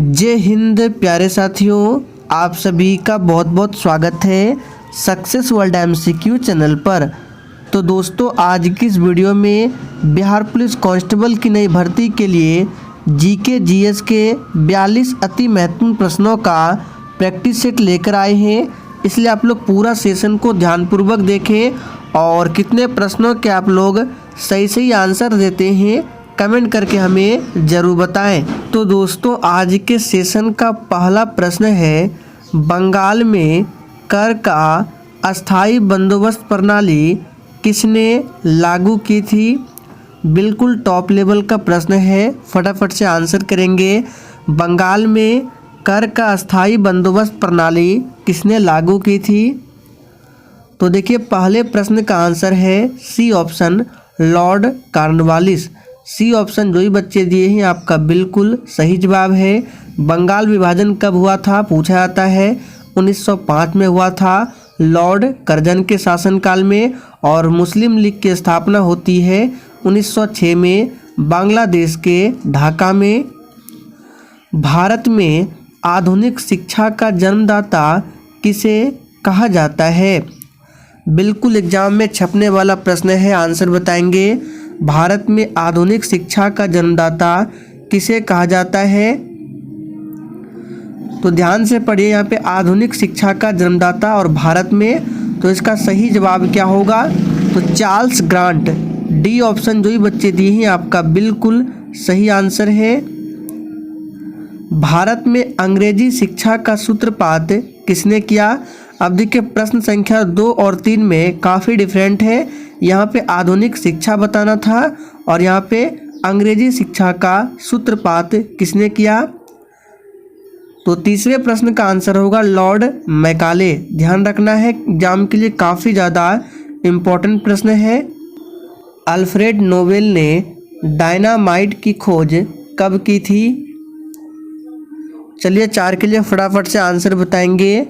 जय हिंद प्यारे साथियों, आप सभी का बहुत बहुत स्वागत है सक्सेस वर्ल्ड एमसीक्यू चैनल पर। तो दोस्तों, आज की इस वीडियो में बिहार पुलिस कांस्टेबल की नई भर्ती के लिए जीके जीएस के 42 अति महत्वपूर्ण प्रश्नों का प्रैक्टिस सेट लेकर आए हैं। इसलिए आप लोग पूरा सेशन को ध्यानपूर्वक देखें और कितने प्रश्नों के आप लोग सही आंसर देते हैं कमेंट करके हमें ज़रूर बताएं। तो दोस्तों, आज के सेशन का पहला प्रश्न है, बंगाल में कर का अस्थाई बंदोबस्त प्रणाली किसने लागू की थी? बिल्कुल टॉप लेवल का प्रश्न है, फटाफट से आंसर करेंगे। बंगाल में कर का अस्थाई बंदोबस्त प्रणाली किसने लागू की थी? तो देखिए, पहले प्रश्न का आंसर है C option, Lord Cornwallis. C option जो ही बच्चे दिए हैं आपका बिल्कुल सही जवाब है। बंगाल विभाजन कब हुआ था पूछा जाता है, 1905 में हुआ था लॉर्ड कर्जन के शासनकाल में। और मुस्लिम लीग की स्थापना होती है 1906 में बांग्लादेश के ढाका में। भारत में आधुनिक शिक्षा का जन्मदाता किसे कहा जाता है? बिल्कुल एग्जाम में छपने वाला प्रश्न है, आंसर बताएंगे। भारत में आधुनिक शिक्षा का जन्मदाता किसे कहा जाता है? तो ध्यान से पढ़िए, यहाँ पे आधुनिक शिक्षा का जन्मदाता और भारत में, तो इसका सही जवाब क्या होगा? तो चार्ल्स ग्रांट। डी ऑप्शन जो ही बच्चे दिए हैं आपका बिल्कुल सही आंसर है। भारत में अंग्रेजी शिक्षा का सूत्रपात किसने किया? अब देखिए, प्रश्न संख्या 2 और 3 में काफ़ी डिफरेंट है। यहाँ पे आधुनिक शिक्षा बताना था और यहाँ पे अंग्रेजी शिक्षा का सूत्रपात किसने किया? तो तीसरे प्रश्न का आंसर होगा लॉर्ड मैकाले। ध्यान रखना है, एग्जाम के लिए काफ़ी ज़्यादा इम्पोर्टेंट प्रश्न है। अल्फ्रेड नोबेल ने डायनामाइट की खोज कब की थी? चलिए 4 के लिए फटाफट से आंसर बताएंगे।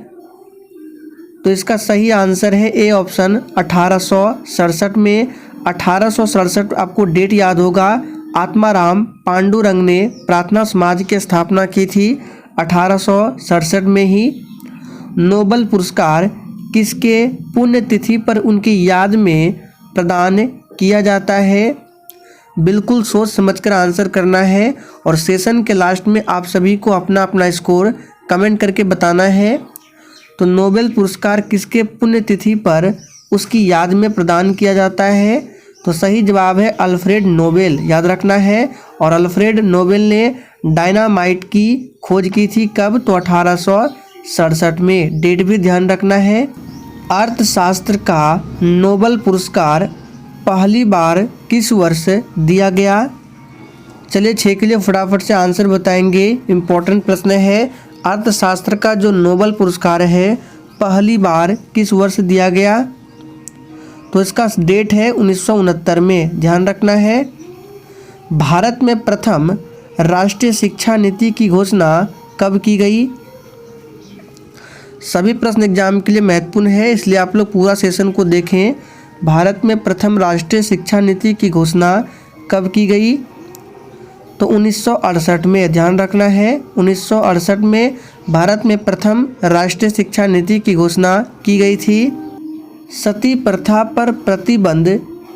तो इसका सही आंसर है ए ऑप्शन, 1867 में। 1867 आपको डेट याद होगा, आत्माराम पांडुरंग ने प्रार्थना समाज की स्थापना की थी 1867 में ही। नोबेल पुरस्कार किसके पुण्यतिथि पर उनकी याद में प्रदान किया जाता है? बिल्कुल सोच समझकर आंसर करना है और सेशन के लास्ट में आप सभी को अपना अपना स्कोर कमेंट करके बताना है। तो नोबेल पुरस्कार किसके पुण्यतिथि पर उसकी याद में प्रदान किया जाता है? तो सही जवाब है अल्फ्रेड नोबेल, याद रखना है। और अल्फ्रेड नोबेल ने डायनामाइट की खोज की थी कब? तो 1867 में। डेट भी ध्यान रखना है। अर्थशास्त्र का नोबेल पुरस्कार पहली बार किस वर्ष दिया गया? चलिए 6 के लिए फटाफट से आंसर बताएंगे, इम्पोर्टेंट प्रश्न है। अर्थशास्त्र का जो नोबेल पुरस्कार है पहली बार किस वर्ष दिया गया? तो इसका डेट है 1969 में, ध्यान रखना है। भारत में प्रथम राष्ट्रीय शिक्षा नीति की घोषणा कब की गई? सभी प्रश्न एग्जाम के लिए महत्वपूर्ण है, इसलिए आप लोग पूरा सेशन को देखें। भारत में प्रथम राष्ट्रीय शिक्षा नीति की घोषणा कब की गई? तो 1968 में, ध्यान रखना है। 1968 में भारत में प्रथम राष्ट्रीय शिक्षा नीति की घोषणा की गई थी। सती प्रथा पर प्रतिबंध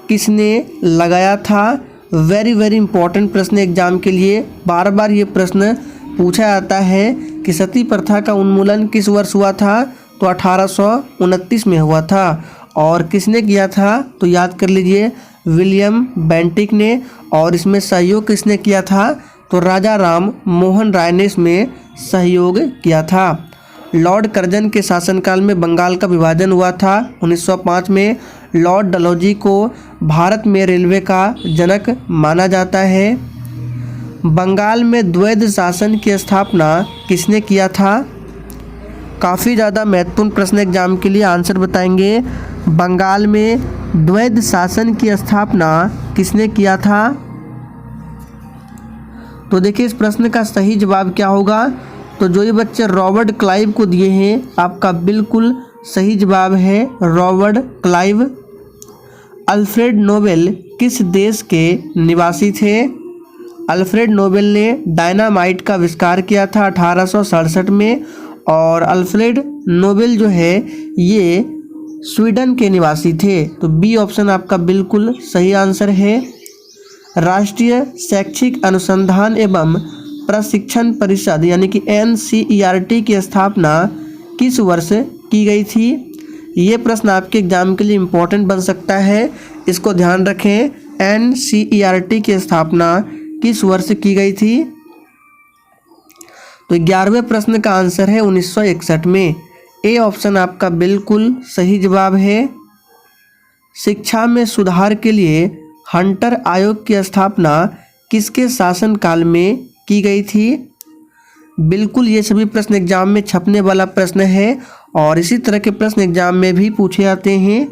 किसने लगाया था? वेरी इंपॉर्टेंट प्रश्न एग्जाम के लिए, बार बार ये प्रश्न पूछा जाता है कि सती प्रथा का उन्मूलन किस वर्ष हुआ था? तो 1829 में हुआ था। और किसने किया था? तो याद कर लीजिए, विलियम बेंटिक ने। और इसमें सहयोग किसने किया था? तो राजा राम मोहन राय ने इसमें सहयोग किया था। लॉर्ड कर्जन के शासनकाल में बंगाल का विभाजन हुआ था 1905 में। लॉर्ड डलहौजी को भारत में रेलवे का जनक माना जाता है। बंगाल में द्वैध शासन की स्थापना किसने किया था? काफ़ी ज़्यादा महत्वपूर्ण प्रश्न एग्जाम के लिए, आंसर बताएंगे। बंगाल में द्वैध शासन की स्थापना किसने किया था? तो देखिए, इस प्रश्न का सही जवाब क्या होगा? तो जो ये बच्चे रॉबर्ट क्लाइव को दिए हैं आपका बिल्कुल सही जवाब है रॉबर्ट क्लाइव। अल्फ्रेड नोबेल किस देश के निवासी थे? अल्फ्रेड नोबेल ने डायनामाइट का आविष्कार किया था 1867 में। और अल्फ्रेड नोबेल जो है ये स्वीडन के निवासी थे। तो बी ऑप्शन आपका बिल्कुल सही आंसर है। राष्ट्रीय शैक्षिक अनुसंधान एवं प्रशिक्षण परिषद यानी कि NCERT की स्थापना किस वर्ष की गई थी? ये प्रश्न आपके एग्जाम के लिए इम्पोर्टेंट बन सकता है, इसको ध्यान रखें। NCERT की स्थापना किस वर्ष की गई थी? तो 11वें प्रश्न का आंसर है 1961 में। ए ऑप्शन आपका बिल्कुल सही जवाब है। शिक्षा में सुधार के लिए हंटर आयोग की स्थापना किसके शासनकाल में की गई थी? बिल्कुल ये सभी प्रश्न एग्जाम में छपने वाला प्रश्न है और इसी तरह के प्रश्न एग्जाम में भी पूछे जाते हैं।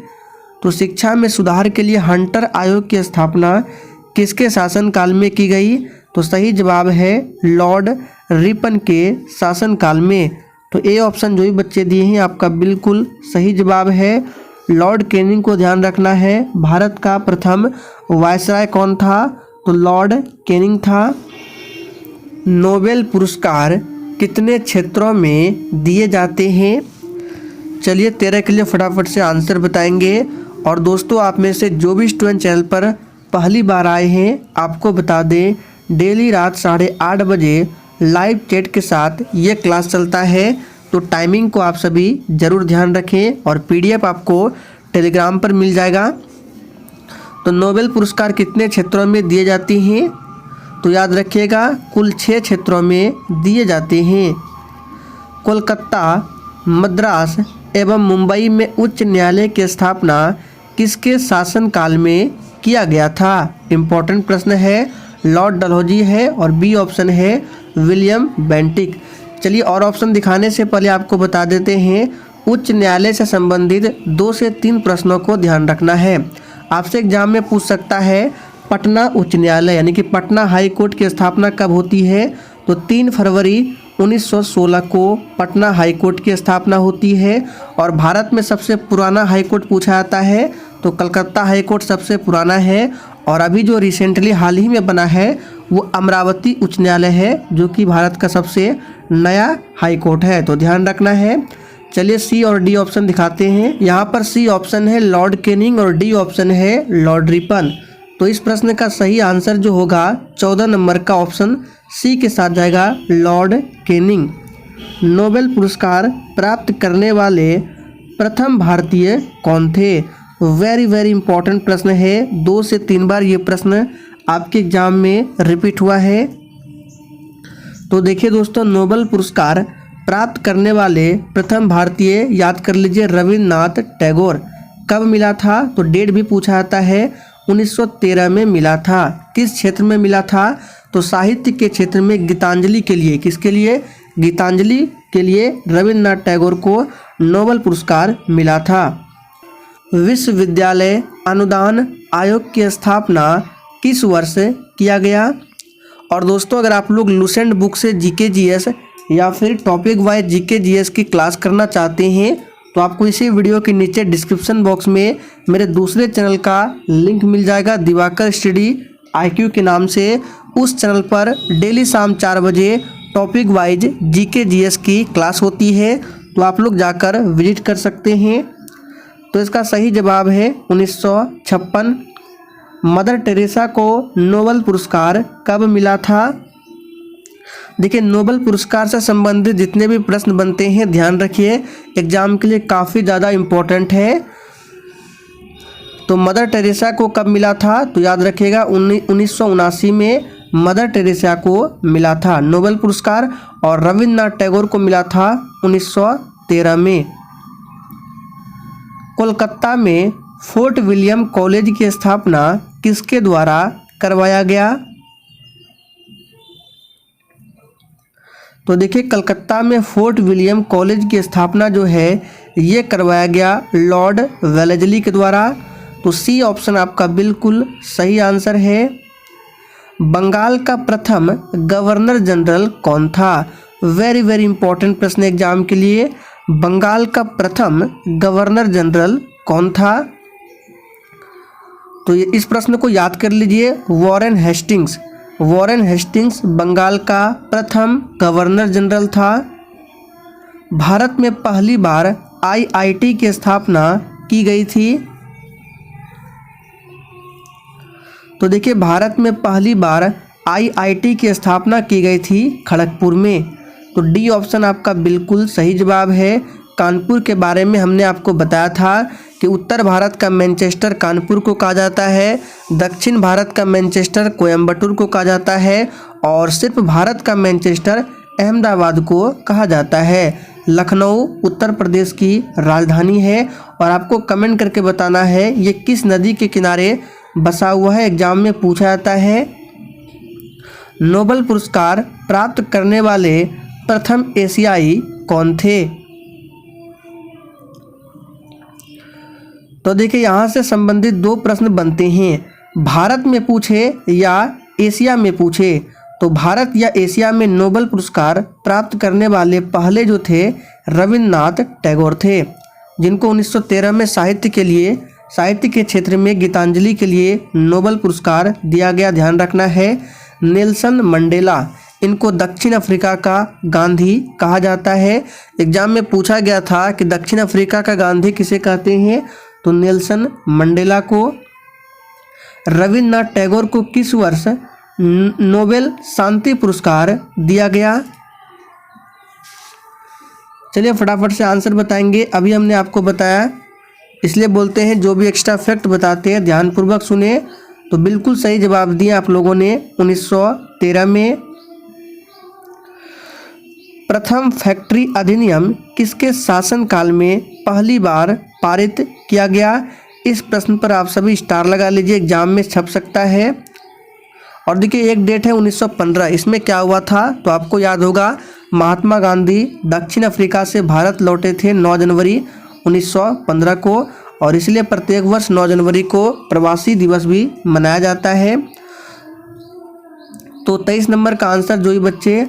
तो शिक्षा में सुधार के लिए हंटर आयोग की स्थापना किसके शासनकाल में की गई? तो सही जवाब है लॉर्ड रिपन के शासनकाल में। तो ए ऑप्शन जो भी बच्चे दिए हैं आपका बिल्कुल सही जवाब है। लॉर्ड कैनिंग को ध्यान रखना है। भारत का प्रथम वायसराय कौन था? तो लॉर्ड कैनिंग था। नोबेल पुरस्कार कितने क्षेत्रों में दिए जाते हैं? चलिए 13 के लिए फटाफट से आंसर बताएंगे। और दोस्तों आप में से जो भी स्टूडेंट चैनल पर पहली बार आए हैं आपको बता दें डेली रात 8:30 बजे लाइव चैट के साथ ये क्लास चलता है। तो टाइमिंग को आप सभी ज़रूर ध्यान रखें और PDF आपको टेलीग्राम पर मिल जाएगा। तो नोबेल पुरस्कार कितने क्षेत्रों में दिए जाते हैं? तो याद रखिएगा कुल 6 क्षेत्रों में दिए जाते हैं। कोलकाता, मद्रास एवं मुंबई में उच्च न्यायालय की स्थापना किसके शासनकाल में किया गया था? इम्पोर्टेंट प्रश्न है। लॉर्ड डलहौजी है और बी ऑप्शन है विलियम बेंटिक। चलिए और ऑप्शन दिखाने से पहले आपको बता देते हैं उच्च न्यायालय से संबंधित 2 से 3 प्रश्नों को ध्यान रखना है। आपसे एग्जाम में पूछ सकता है पटना उच्च न्यायालय यानी कि पटना हाई कोर्ट की स्थापना कब होती है? तो 3 फरवरी 1916 को पटना हाई कोर्ट की स्थापना होती है। और भारत में सबसे पुराना हाई कोर्ट पूछा जाता है तो कलकत्ता हाई कोर्ट सबसे पुराना है। और अभी जो रिसेंटली हाल ही में बना है वो अमरावती उच्च न्यायालय है जो कि भारत का सबसे नया हाई कोर्ट है। तो ध्यान रखना है। चलिए सी और डी ऑप्शन दिखाते हैं। यहाँ पर सी ऑप्शन है लॉर्ड कैनिंग और डी ऑप्शन है लॉर्ड रिपन। तो इस प्रश्न का सही आंसर जो होगा 14 नंबर का ऑप्शन सी के साथ जाएगा लॉर्ड कैनिंग। नोबेल पुरस्कार प्राप्त करने वाले प्रथम भारतीय कौन थे? वेरी इंपॉर्टेंट प्रश्न है। 2 से 3 बार ये प्रश्न आपके एग्जाम में रिपीट हुआ है। तो देखिए दोस्तों नोबेल पुरस्कार प्राप्त करने वाले प्रथम भारतीय याद कर लीजिए रविन्द्रनाथ टैगोर। कब मिला था? तो डेट भी पूछा जाता है। 1913 में मिला था। किस क्षेत्र में मिला था? तो साहित्य के क्षेत्र में गीतांजलि के लिए। किसके लिए? गीतांजलि के लिए रविन्द्रनाथ टैगोर को नोबेल पुरस्कार मिला था। विश्वविद्यालय अनुदान आयोग की स्थापना किस वर्ष किया गया? और दोस्तों अगर आप लोग लुसेंट बुक से GK GS या फिर टॉपिक वाइज GK GS की क्लास करना चाहते हैं तो आपको इसी वीडियो के नीचे डिस्क्रिप्शन बॉक्स में मेरे दूसरे चैनल का लिंक मिल जाएगा दिवाकर स्टडी IQ के नाम से। उस चैनल पर डेली शाम 4 बजे टॉपिक वाइज GK GS की क्लास होती है तो आप लोग जाकर विजिट कर सकते हैं। तो इसका सही जवाब है 1956। मदर टेरेसा को नोबेल पुरस्कार कब मिला था? देखिए नोबेल पुरस्कार से संबंधित जितने भी प्रश्न बनते हैं ध्यान रखिए एग्जाम के लिए काफ़ी ज़्यादा इम्पोर्टेंट है। तो मदर टेरेसा को कब मिला था? तो याद रखिएगा 1979 में मदर टेरेसा को मिला था नोबेल पुरस्कार। और रविन्द्रनाथ टैगोर को मिला था 1913 में। कोलकाता में फोर्ट विलियम कॉलेज की स्थापना किसके द्वारा करवाया गया? तो देखिए कलकत्ता में फोर्ट विलियम कॉलेज की स्थापना जो है ये करवाया गया लॉर्ड वेलेस्ली के द्वारा। तो सी ऑप्शन आपका बिल्कुल सही आंसर है। बंगाल का प्रथम गवर्नर जनरल कौन था? वेरी इंपॉर्टेंट प्रश्न एग्जाम के लिए। बंगाल का प्रथम गवर्नर जनरल कौन था? तो इस प्रश्न को याद कर लीजिए Warren Hastings. Warren Hastings Bengal का प्रथम गवर्नर जनरल था। भारत में पहली बार आईआईटी की स्थापना की गई थी। तो देखिए भारत में पहली बार आईआईटी की स्थापना की गई थी खड़गपुर में। तो डी ऑप्शन आपका बिल्कुल सही जवाब है। कानपुर के बारे में हमने आपको बताया था कि उत्तर भारत का मैनचेस्टर कानपुर को कहा जाता है, दक्षिण भारत का मैनचेस्टर कोयम्बटूर को कहा जाता है और सिर्फ भारत का मैनचेस्टर अहमदाबाद को कहा जाता है। लखनऊ उत्तर प्रदेश की राजधानी है और आपको कमेंट करके बताना है ये किस नदी के किनारे बसा हुआ है, एग्जाम में पूछा जाता है। नोबेल पुरस्कार प्राप्त करने वाले प्रथम एशियाई कौन थे? तो देखिए यहाँ से संबंधित दो प्रश्न बनते हैं, भारत में पूछे या एशिया में पूछे। तो भारत या एशिया में नोबेल पुरस्कार प्राप्त करने वाले पहले जो थे रविन्द्रनाथ टैगोर थे, जिनको 1913 में साहित्य के क्षेत्र में गीतांजलि के लिए नोबेल पुरस्कार दिया गया, ध्यान रखना है। नेल्सन मंडेला, इनको दक्षिण अफ्रीका का गांधी कहा जाता है। एग्जाम में पूछा गया था कि दक्षिण अफ्रीका का गांधी किसे कहते हैं, तो नेल्सन मंडेला को। रविन्द्रनाथ टैगोर को किस वर्ष नोबेल शांति पुरस्कार दिया गया? चलिए फटाफट से आंसर बताएंगे। अभी हमने आपको बताया, इसलिए बोलते हैं जो भी एक्स्ट्रा फैक्ट बताते हैं ध्यानपूर्वक सुने। तो बिल्कुल सही जवाब दिया आप लोगों ने 1913 में। प्रथम फैक्ट्री अधिनियम किसके शासनकाल में पहली बार पारित किया गया? इस प्रश्न पर आप सभी स्टार लगा लीजिए, एग्जाम में छप सकता है। और देखिए एक डेट है 1915, इसमें क्या हुआ था तो आपको याद होगा, महात्मा गांधी दक्षिण अफ्रीका से भारत लौटे थे 9 जनवरी 1915 को और इसलिए प्रत्येक वर्ष 9 जनवरी को प्रवासी दिवस भी मनाया जाता है। तो 23 नंबर का आंसर जो ही बच्चे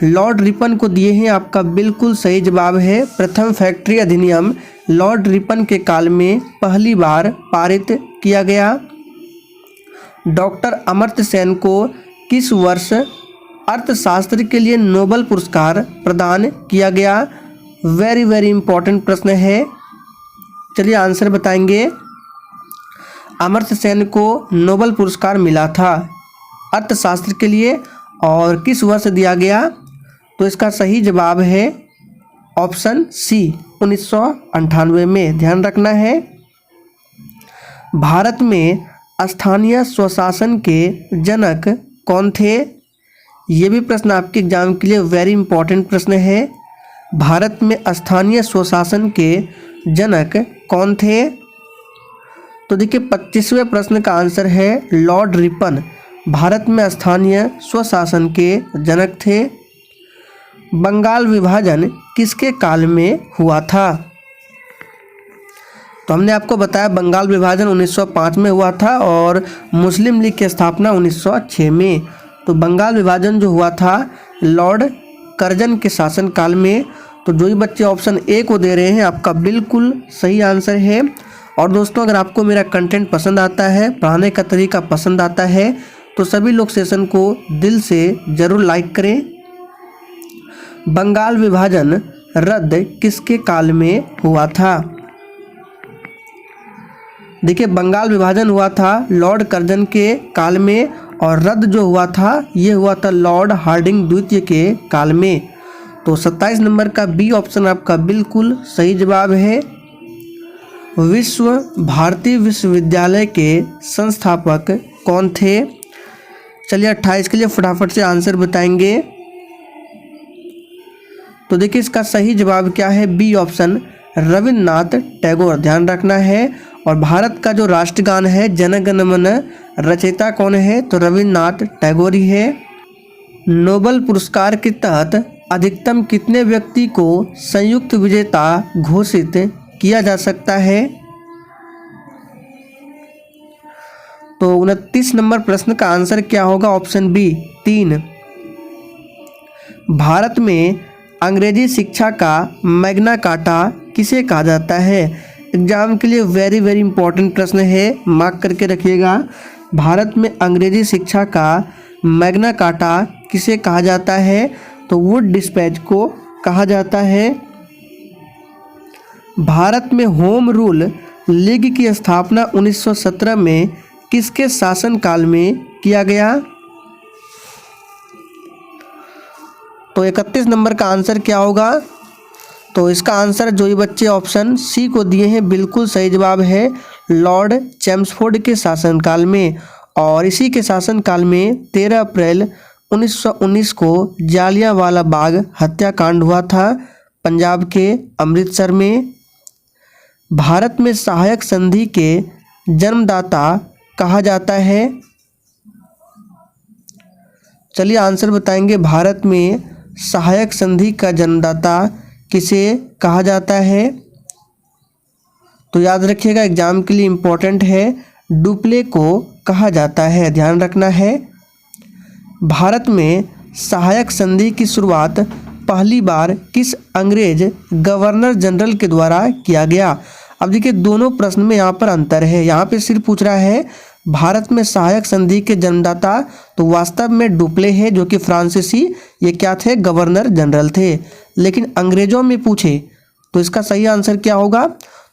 लॉर्ड रिपन को दिए हैं आपका बिल्कुल सही जवाब है। प्रथम फैक्ट्री अधिनियम लॉर्ड रिपन के काल में पहली बार पारित किया गया। डॉक्टर अमर्त्य सेन को किस वर्ष अर्थशास्त्र के लिए नोबेल पुरस्कार प्रदान किया गया? वेरी इंपॉर्टेंट प्रश्न है, चलिए आंसर बताएंगे। अमर्त्य सेन को नोबेल पुरस्कार मिला था अर्थशास्त्र के लिए और किस वर्ष दिया गया? तो इसका सही जवाब है ऑप्शन सी 1998 में, ध्यान रखना है। भारत में स्थानीय स्वशासन के जनक कौन थे? ये भी प्रश्न आपके एग्जाम के लिए वेरी इंपॉर्टेंट प्रश्न है। भारत में स्थानीय स्वशासन के जनक कौन थे? तो देखिए 25वें प्रश्न का आंसर है लॉर्ड रिपन भारत में स्थानीय स्वशासन के जनक थे। बंगाल विभाजन किसके काल में हुआ था? तो हमने आपको बताया बंगाल विभाजन 1905 में हुआ था और मुस्लिम लीग की स्थापना 1906 में। तो बंगाल विभाजन जो हुआ था लॉर्ड कर्जन के शासनकाल में। तो जो ही बच्चे ऑप्शन ए को दे रहे हैं आपका बिल्कुल सही आंसर है। और दोस्तों अगर आपको मेरा कंटेंट पसंद आता है, पढ़ाने का तरीका पसंद आता है तो सभी लोग सेशन को दिल से ज़रूर लाइक करें। बंगाल विभाजन रद्द किसके काल में हुआ था? देखिए बंगाल विभाजन हुआ था लॉर्ड कर्जन के काल में और रद्द जो हुआ था ये हुआ था लॉर्ड हार्डिंग द्वितीय के काल में। तो 27 नंबर का बी ऑप्शन आपका बिल्कुल सही जवाब है। विश्व भारती विश्वविद्यालय के संस्थापक कौन थे? चलिए 28 के लिए फटाफट से आंसर बताएंगे। तो देखिए इसका सही जवाब क्या है, बी ऑप्शन रविन्द्रनाथ टैगोर, ध्यान रखना है। और भारत का जो राष्ट्रगान है जन गण मन रचयिता कौन है? तो रविन्द्रनाथ टैगोर ही है। नोबेल पुरस्कार के तहत अधिकतम कितने व्यक्ति को संयुक्त विजेता घोषित किया जा सकता है? तो 29 नंबर प्रश्न का आंसर क्या होगा? Option B 3। भारत में अंग्रेजी शिक्षा का मैग्ना कार्टा किसे कहा जाता है? एग्जाम के लिए वेरी इंपॉर्टेंट प्रश्न है, मार्क करके रखिएगा। भारत में अंग्रेजी शिक्षा का मैग्ना कार्टा किसे कहा जाता है? तो वुड डिस्पैच को कहा जाता है। भारत में होम रूल लीग की स्थापना 1917 में किसके शासनकाल में किया गया? तो 31 नंबर का आंसर क्या होगा? तो इसका आंसर जो ये बच्चे ऑप्शन सी को दिए हैं बिल्कुल सही जवाब है, लॉर्ड चैम्सफोर्ड के शासनकाल में। और इसी के शासनकाल में 13 अप्रैल 1919 को जालियांवाला बाग हत्याकांड हुआ था पंजाब के अमृतसर में। भारत में सहायक संधि के जन्मदाता कहा जाता है? चलिए आंसर बताएंगे। भारत में सहायक संधि का जन्मदाता किसे कहा जाता है? तो याद रखिएगा, एग्जाम के लिए इम्पोर्टेंट है, डुप्ले को कहा जाता है, ध्यान रखना है। भारत में सहायक संधि की शुरुआत पहली बार किस अंग्रेज गवर्नर जनरल के द्वारा किया गया? अब देखिए दोनों प्रश्न में यहाँ पर अंतर है। यहाँ पे सिर्फ पूछ रहा है भारत में सहायक संधि के जन्मदाता, तो वास्तव में डुप्ले है जो कि फ्रांसीसी ये क्या थे? गवर्नर जनरल थे। लेकिन अंग्रेजों में पूछे तो इसका सही आंसर क्या होगा?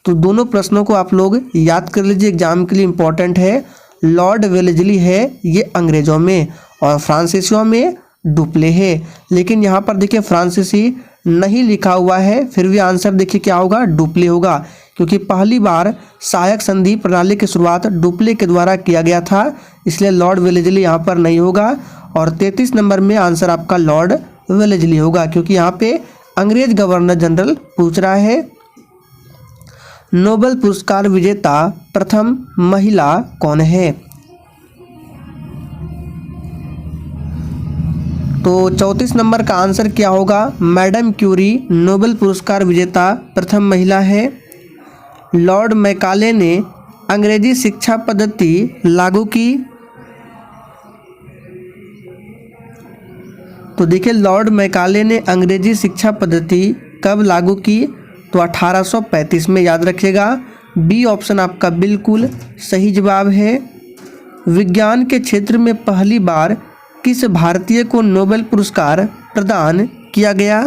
तो दोनों प्रश्नों को आप लोग याद कर लीजिए, एग्जाम के लिए इम्पोर्टेंट है। लॉर्ड वेलेस्ली है ये अंग्रेजों में और फ्रांसीसियों में डुप्ले है। लेकिन यहाँ पर देखिए फ्रांसीसी नहीं लिखा हुआ है, फिर भी आंसर देखिए क्या होगा? डुप्ले होगा, क्योंकि पहली बार सहायक संधि प्रणाली की शुरुआत डुप्ले के द्वारा किया गया था, इसलिए लॉर्ड वेलेस्ली यहाँ पर नहीं होगा। और 33 नंबर में आंसर आपका लॉर्ड वेलेस्ली होगा, क्योंकि यहाँ पे अंग्रेज गवर्नर जनरल पूछ रहा है। नोबेल पुरस्कार विजेता प्रथम महिला कौन है? तो 34 नंबर का आंसर क्या होगा? मैडम क्यूरी नोबेल पुरस्कार विजेता प्रथम महिला है। लॉर्ड मैकाले ने अंग्रेजी शिक्षा पद्धति लागू की। तो देखिए लॉर्ड मैकाले ने अंग्रेजी शिक्षा पद्धति कब लागू की? तो 1835 में, याद रखिएगा। बी ऑप्शन आपका बिल्कुल सही जवाब है। विज्ञान के क्षेत्र में पहली बार किस भारतीय को नोबेल पुरस्कार प्रदान किया गया?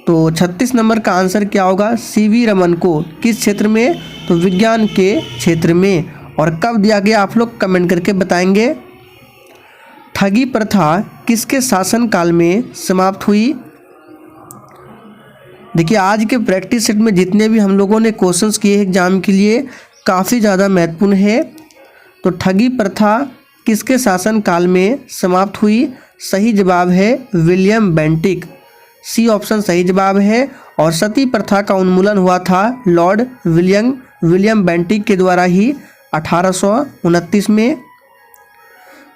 तो 36 नंबर का आंसर क्या होगा? सीवी रमन को। किस क्षेत्र में? तो विज्ञान के क्षेत्र में। और कब दिया गया आप लोग कमेंट करके बताएंगे। ठगी प्रथा किसके शासनकाल में समाप्त हुई? देखिए आज के प्रैक्टिस सेट में जितने भी हम लोगों ने क्वेश्चंस किए एग्जाम के लिए काफ़ी ज़्यादा महत्वपूर्ण है। तो ठगी प्रथा किसके शासनकाल में समाप्त हुई? सही जवाब है विलियम बेंटिक, सी ऑप्शन सही जवाब है। और सती प्रथा का उन्मूलन हुआ था लॉर्ड विलियम बेंटिक के द्वारा ही 1829 में।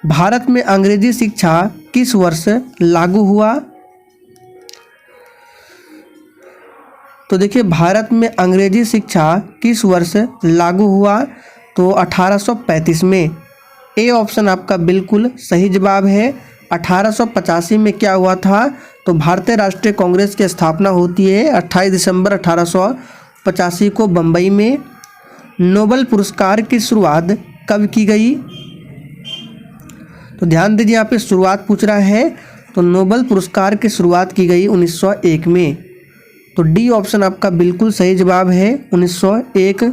भारत में अंग्रेजी शिक्षा किस वर्ष लागू हुआ? तो देखिए भारत में अंग्रेजी शिक्षा किस वर्ष लागू हुआ? तो 1835 में। ए ऑप्शन आपका बिल्कुल सही जवाब है। 1885 में क्या हुआ था? तो भारतीय राष्ट्रीय कांग्रेस की स्थापना होती है 28 दिसंबर 1885 को बम्बई में। नोबेल पुरस्कार की शुरुआत कब की गई? तो ध्यान दीजिए यहाँ पे शुरुआत पूछ रहा है, तो नोबेल पुरस्कार की शुरुआत की गई 1901 में। तो डी ऑप्शन आपका बिल्कुल सही जवाब है 1901।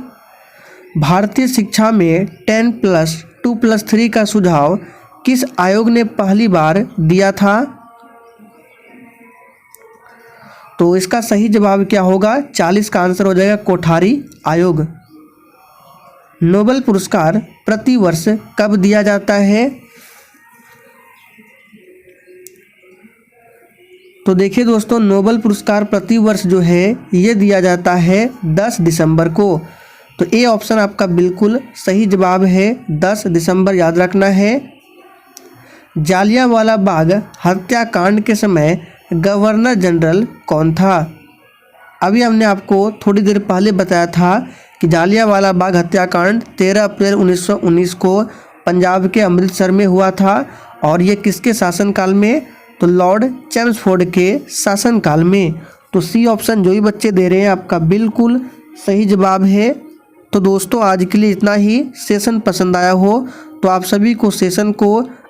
भारतीय शिक्षा में 10+2+3 का सुझाव किस आयोग ने पहली बार दिया था? तो इसका सही जवाब क्या होगा? 40 का आंसर हो जाएगा कोठारी आयोग। नोबेल पुरस्कार प्रति वर्ष कब दिया जाता है? तो देखिए दोस्तों नोबेल पुरस्कार प्रति वर्ष जो है ये दिया जाता है 10 दिसंबर को। तो ए ऑप्शन आपका बिल्कुल सही जवाब है 10 दिसंबर, याद रखना है। जालियांवाला बाग हत्याकांड के समय गवर्नर जनरल कौन था? अभी हमने आपको थोड़ी देर पहले बताया था कि जालियांवाला बाग हत्याकांड 13 अप्रैल 1919 को पंजाब के अमृतसर में हुआ था। और ये किसके शासनकाल में? तो लॉर्ड चैम्सफोर्ड के शासनकाल में। तो सी ऑप्शन जो ही बच्चे दे रहे हैं आपका बिल्कुल सही जवाब है। तो दोस्तों आज के लिए इतना ही। सेशन पसंद आया हो तो आप सभी को सेशन को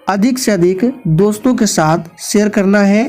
अधिक से अधिक दोस्तों के साथ शेयर करना है।